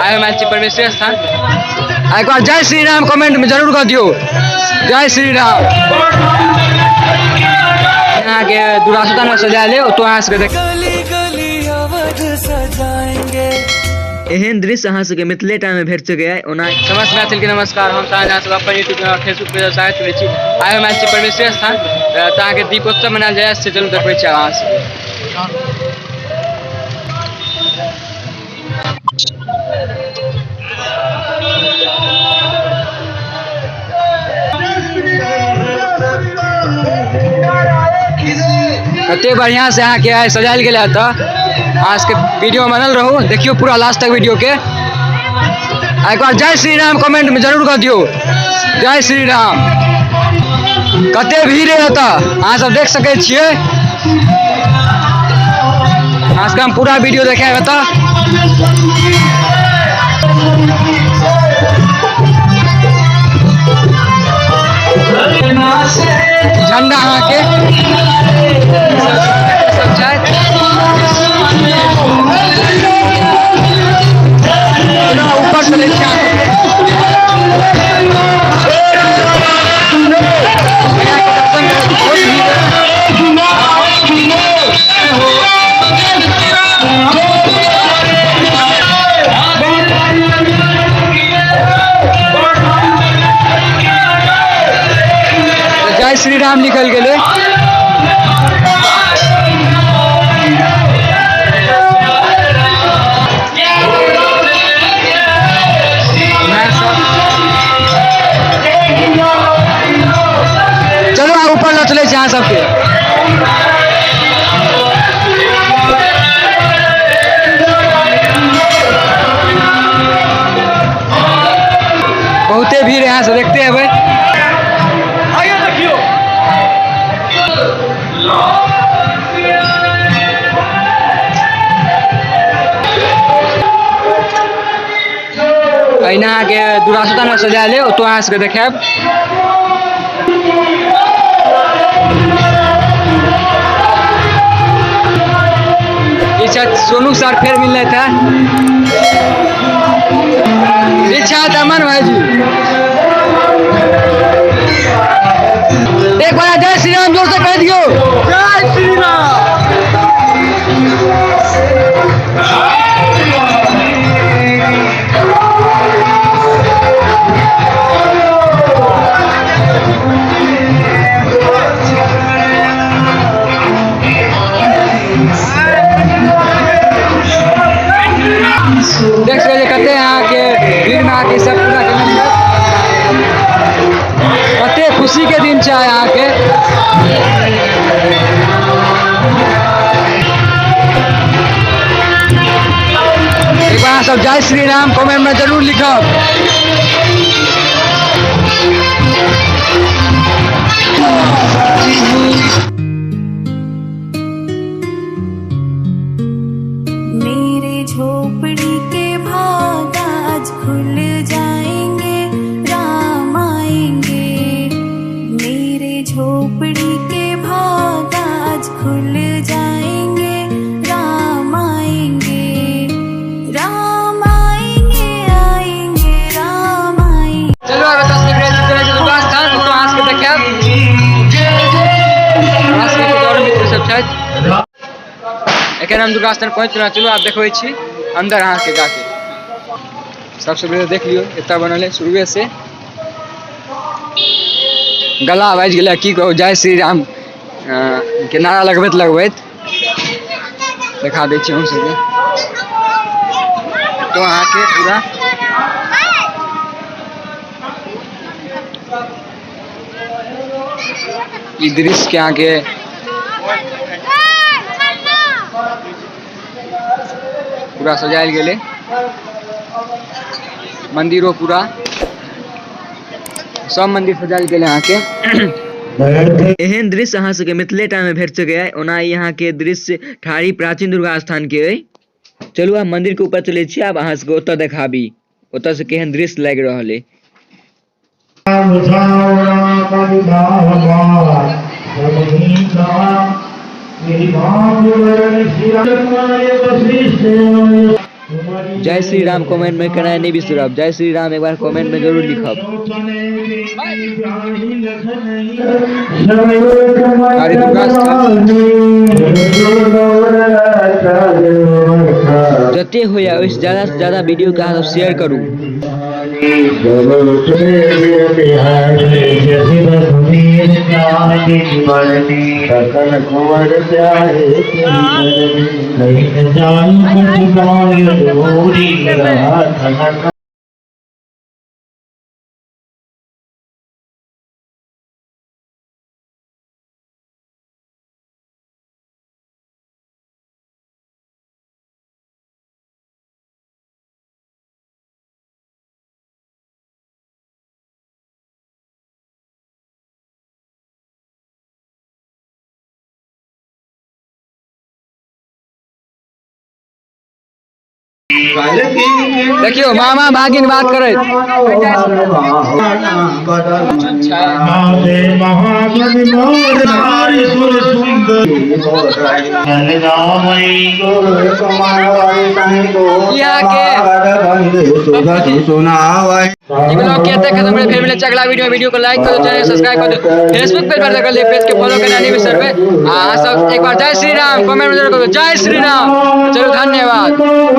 आए मैं परमेश्वर स्थान। एक बार जय श्री राम कमेंट में जरूर कर दियो, जय श्री राम। यहाँ के दुरासता में सजा ले तो यहाँ से देख एहन दृश्य अहाँ सबके मिथिलेटा में भेट सके है। ओना समस्त मैथिल के नमस्कार। हम अहाँ सब अपन यूट्यूब फेसबुक पेज साइट करै छी। आइ मैं परमेश्वर स्थान अहाँ के दीपोत्सव मनायल जाय से चलू देखबै छी अहाँ सब। कते बढ़िया से अहाँ के आइ सजायल गेल है। तो आज के वीडियो बनल रहू, देखियो पूरा लास्ट तक वीडियो के। एक बार जय श्री राम कमेंट में जरूर कर दियो, जय श्री राम। कते भीड़ है तो अहाँ सब देख सके छिए। आज का हम पूरा वीडियो देखे बता झंडा अहाँ के ऊपर से जय श्री राम निकल गए। चलो ऊपर न चले यहाँ सबके। बहुते भीड़ यहाँ से देखते हैं भाई। यहाँ के दुरासता में सजा ले तो यहाँ से देखे। सोनू सर फिर मिलने था अमन भाई जी। एक बार जय श्री राम जोर से कह दियो, जय श्री राम। देख सकते कहते यहाँ के भीड़ में आके सब पूरा कते खुशी के दिन चाहे यहाँ के। एक बार सब जय श्री राम कमेंट में जरूर लिखब। झोपड़ी के भाग आज खुल जाएंगे, राम आएंगे। मेरे झोपड़ी के भाग आज खुल जाएंगे, राम आएंगे। राम आएंगे, आएंगे, राम आएंगे। चलो अब स्थान तो आज के देखे आज के दौर मित्र सब शायद हम दुर्गा स्थान पहुँच चुना। चलो आप देखो छी अंदर अहाँ के जाके सबसे पहले देख लियो इतना बनल है शुरुए से। गला बाजि गेल की कहो, जय श्री राम के नारा लगबैत देखा दै छी हम सबके। तो अहाँ के पूरा ई दृश्य के अहाँ के पूरा सजायल गेले। मंदिरों पूरा सब मंदिर सजायल गेले अहाँ के। एहन दृश्य अहाँ सबके मिथिलेटा में भेट सके है। ओना यहाँ के दृश्य ठारी प्राचीन दुर्गा स्थान के है। चलू आप मंदिर के ऊपर चले छी, आब अहाँ सबके ओतऽ देखाबी ओतऽ से केहन दृश्य लागि रहल है। जय श्री राम कमेंट में कहना नहीं बिसरब। जय श्री राम एक बार कमेंट में जरूर लिखब। अरे जते हो या उससे ज्यादा वीडियो का आप शेयर करूँ। देखियो मामा भागिन बात करे। फिर मिले अगला वीडियो को लाइक कर दो, चैनल सब्सक्राइब कर दो, फेसबुक पेज पर कर लो, पेज के फॉलो करना नहीं बिसर में। सब एक बार जय श्री राम कमेंट में जरूर कर दो। जय श्री राम। चलो धन्यवाद।